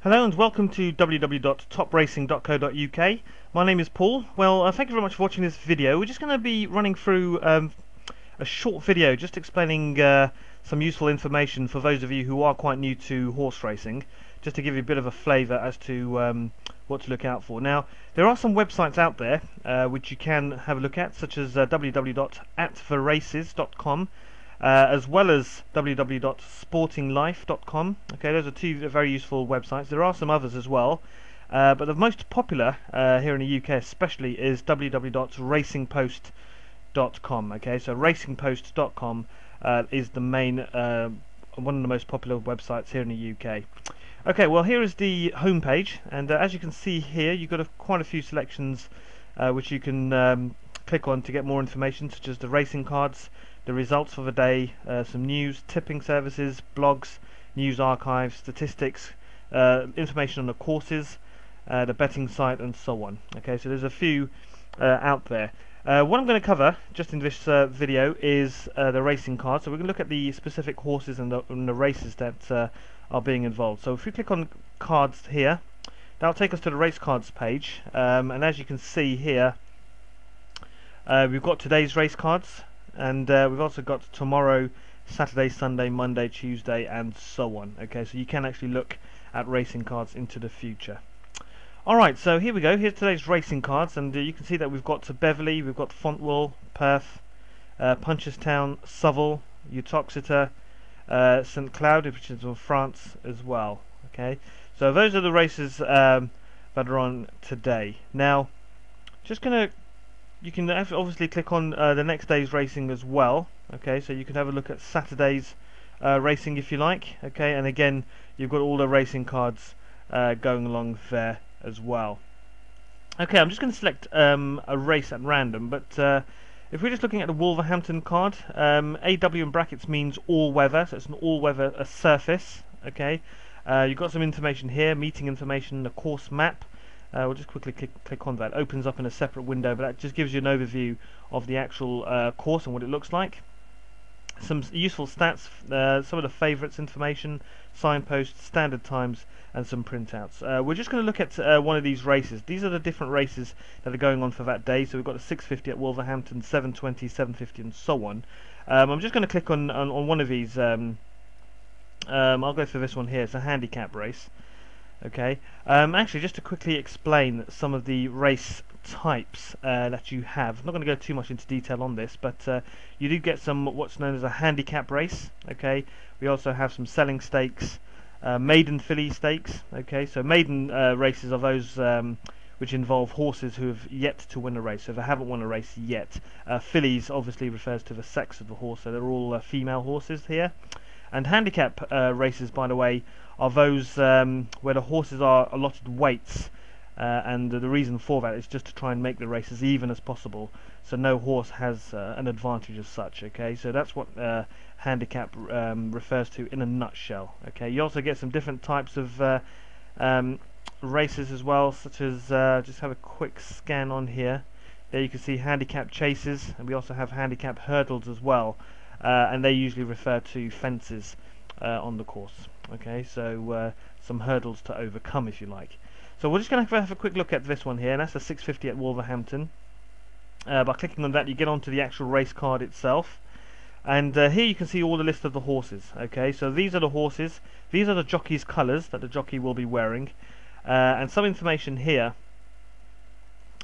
Hello and welcome to www.topracing.co.uk. My name is Paul. Well, thank you very much for watching this video. We're just going to be running through a short video just explaining some useful information for those of you who are quite new to horse racing, just to give you a bit of a flavour as to what to look out for. Now, there are some websites out there which you can have a look at, such as www.attheraces.com. As well as www.sportinglife.com. Okay, those are two very useful websites. There are some others as well, but the most popular here in the UK especially is www.racingpost.com. Okay, so racingpost.com is the main one of the most popular websites here in the UK. Okay, well, here is the home page, and as you can see here, you've got quite a few selections which you can click on to get more information, such as the racing cards, the results for the day, some news, tipping services, blogs, news archives, statistics, information on the courses, the betting site, and so on. Okay, so there's a few out there. What I'm going to cover just in this video is the racing cards. So we're going to look at the specific horses and the races that are being involved. So if we click on cards here, that'll take us to the race cards page, and as you can see here, we've got today's race cards. And we've also got tomorrow, Saturday, Sunday, Monday, Tuesday, and so on. Okay, so you can actually look at racing cards into the future. Alright, so here we go. Here's today's racing cards, and you can see that we've got Beverley, we've got Fontwell, Perth, Punchestown, Southwell, Uttoxeter, St Cloud, which is in France as well. Okay, so those are the races that are on today. Now, just going to you can obviously click on the next day's racing as well. Okay, so you can have a look at Saturday's racing if you like. Okay, and again, you've got all the racing cards going along there as well. Okay, I'm just going to select a race at random, but if we're just looking at the Wolverhampton card, AW in brackets means all weather, so it's an all weather surface. Okay, you've got some information here, meeting information, the course map. We'll just quickly click on that. It opens up in a separate window, but that just gives you an overview of the actual course and what it looks like. Some useful stats, some of the favourites information, signposts, standard times, and some printouts. We're just going to look at one of these races. These are the different races that are going on for that day. So we've got a 650 at Wolverhampton, 720, 750, and so on. I'm just going to click on one of these. I'll go for this one here. It's a handicap race. Okay, actually, just to quickly explain some of the race types that you have. I'm not going to go too much into detail on this, but you do get some what's known as a handicap race. Okay, we also have some selling stakes, maiden filly stakes. Okay, so maiden races are those which involve horses who have yet to win a race, so they haven't won a race yet. Fillies obviously refers to the sex of the horse, so they're all female horses here. And handicap races, by the way, are those where the horses are allotted weights, and the reason for that is just to try and make the race as even as possible, so no horse has an advantage as such. Okay, so that's what handicap refers to in a nutshell. Okay, you also get some different types of races as well, such as just have a quick scan on here. There you can see handicap chases, and we also have handicap hurdles as well. And they usually refer to fences on the course. Okay, so some hurdles to overcome, if you like. So we're just going to have a quick look at this one here, and that's a 650 at Wolverhampton. By clicking on that, you get onto the actual race card itself, and here you can see all the list of the horses. Okay, so these are the horses. These are the jockey's colours that the jockey will be wearing, and some information here.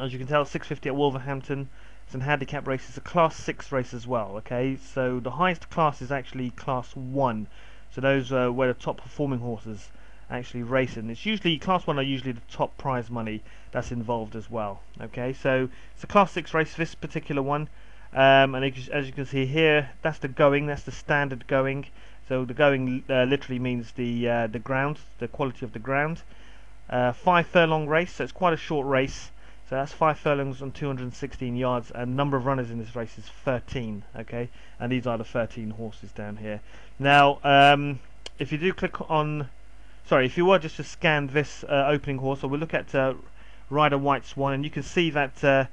As you can tell, 650 at Wolverhampton. It's a handicap race. It's a class 6 race as well. Okay, so the highest class is actually class 1. So those where the top performing horses actually race in. It's usually class 1 are usually the top prize money that's involved as well. Okay, so it's a class 6 race, this particular one, and as you can see here, that's the going. That's the standard going. So the going literally means the ground, the quality of the ground. 5 furlong race, so it's quite a short race. So that's 5 furlongs on 216 yards, and number of runners in this race is 13. Okay, and these are the 13 horses down here. Now, if you do click on, sorry, if you were just to scan this opening horse, so we'll look at Rider White Swan, and you can see that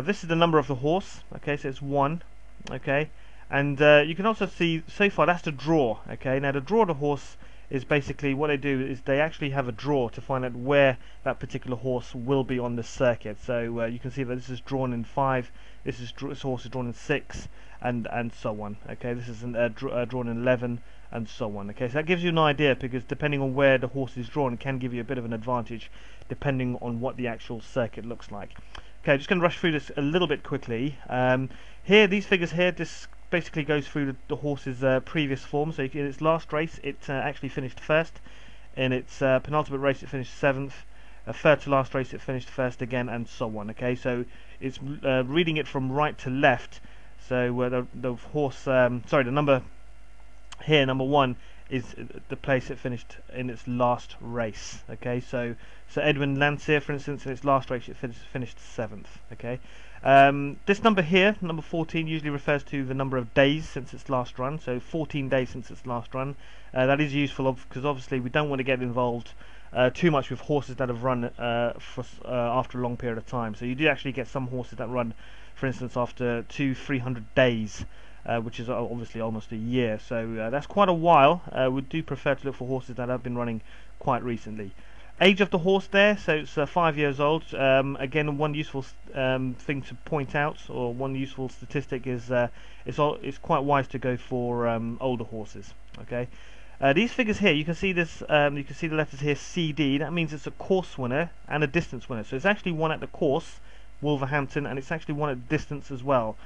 this is the number of the horse. Okay, so it's 1. Okay, and you can also see so far that's the draw. Okay, now the draw of the horse is basically what they do is they actually have a draw to find out where that particular horse will be on the circuit. So you can see that this is drawn in 5, this horse is drawn in 6, and so on. Okay, this is drawn in 11, and so on. Okay, so that gives you an idea, because depending on where the horse is drawn, it can give you a bit of an advantage depending on what the actual circuit looks like. Okay, just going to rush through this a little bit quickly. Here, these figures here, this basically goes through the horse's previous form. So in its last race, it actually finished first. In its penultimate race, it finished 7th. Third to last race, it finished first again, and so on. Okay, so it's reading it from right to left. So the horse, sorry, the number here, number 1, is the place it finished in its last race. Okay, so Edwin Lancier, for instance, in its last race, it finished 7th. Okay, this number here, number 14, usually refers to the number of days since its last run. So 14 days since its last run. That is useful because obviously we don't want to get involved too much with horses that have run after a long period of time. So you do actually get some horses that run, for instance, after 200-300 days. Which is obviously almost a year, so that's quite a while. We do prefer to look for horses that have been running quite recently. Age of the horse there, so it's 5 years old. Again, one useful thing to point out, or one useful statistic, is it's quite wise to go for older horses. Okay, these figures here, you can see this. You can see the letters here, CD. That means it's a course winner and a distance winner. So it's actually won at the course, Wolverhampton, and it's actually won at distance as well.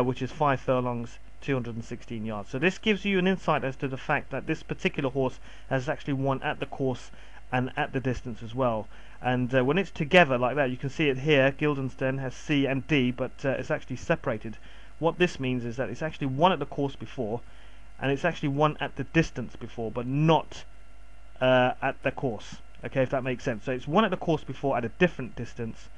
Which is 5 furlongs, 216 yards. So this gives you an insight as to the fact that this particular horse has actually won at the course and at the distance as well. And when it's together like that, you can see it here, Guildenstern has C and D, but it's actually separated. What this means is that it's actually won at the course before, and it's actually won at the distance before, but not at the course. Okay, if that makes sense. So it's won at the course before at a different distance.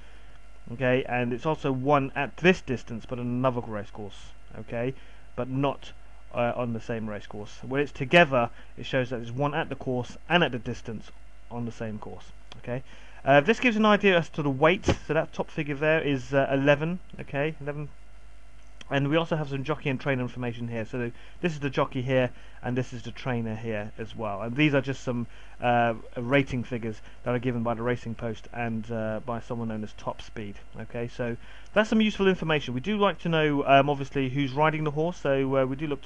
Okay, and it's also won at this distance, but on another race course. Okay, but not on the same race course. When it's together, it shows that it's won at the course and at the distance on the same course. Okay, this gives an idea as to the weight. So that top figure there is 11. Okay, 11. And we also have some jockey and trainer information here. So this is the jockey here, and this is the trainer here as well. And these are just some rating figures that are given by the Racing Post and by someone known as Top Speed. Okay, so that's some useful information. We do like to know, obviously, who's riding the horse. So we do look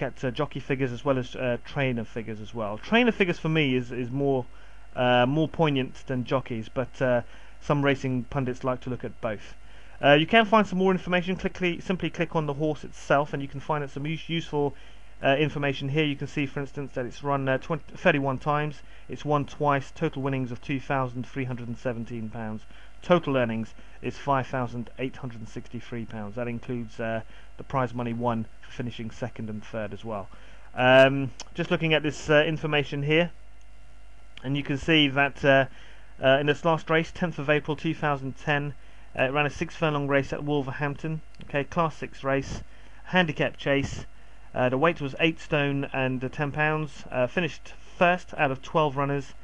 at jockey figures as well as trainer figures as well. Trainer figures for me is more poignant than jockeys, but some racing pundits like to look at both. You can find some more information. Simply click on the horse itself, and you can find out some useful information here. You can see, for instance, that it's run 31 times. It's won twice. Total winnings of £2,317. Total earnings is £5,863. That includes the prize money won for finishing second and third as well. Just looking at this information here, and you can see that in this last race, 10th of April 2010. It ran a 6 furlong race at Wolverhampton. Okay, Class 6 race, handicap chase. The weight was 8 stone and 10 pounds. Finished first out of 12 runners,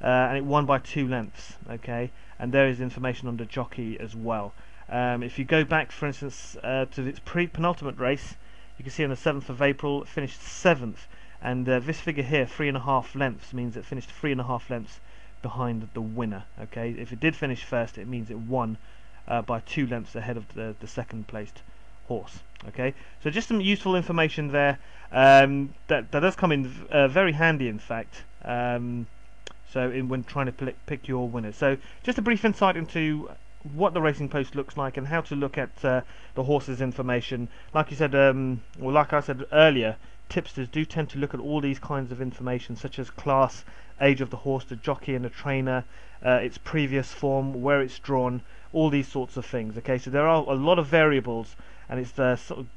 and it won by 2 lengths. Okay, and there is information on the jockey as well. If you go back, for instance, to its penultimate race, you can see on the 7th of April it finished 7th, and this figure here, 3.5 lengths, means it finished 3.5 lengths behind the winner. Okay, if it did finish first, it means it won by 2 lengths ahead of the second placed horse. Okay, so just some useful information there that does come in very handy, in fact. When trying to pick your winners. So just a brief insight into what the Racing Post looks like and how to look at the horse's information. Like you said, like I said earlier, tipsters do tend to look at all these kinds of information, such as class, age of the horse, the jockey and the trainer, its previous form, where it's drawn, all these sorts of things. Okay, so there are a lot of variables, and it's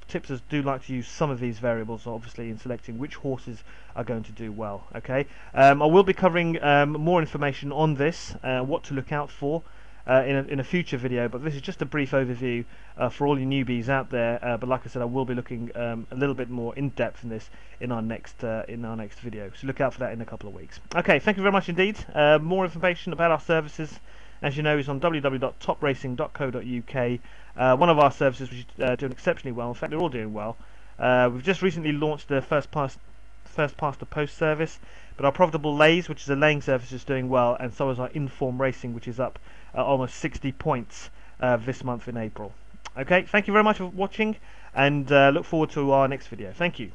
tipsters do like to use some of these variables, obviously, in selecting which horses are going to do well. Okay, I will be covering more information on this, what to look out for, in a future video, but this is just a brief overview for all you newbies out there. But like I said, I will be looking a little bit more in depth in this in our next video. So look out for that in a couple of weeks. Okay, thank you very much indeed. More information about our services, as you know, is on www.topracing.co.uk. One of our services which is doing exceptionally well. In fact, they're all doing well. We've just recently launched the first first past the post service, but our profitable lays, which is a laying service, is doing well, and so is our inform racing, which is up almost 60 points this month in April. Okay, thank you very much for watching, and look forward to our next video. Thank you.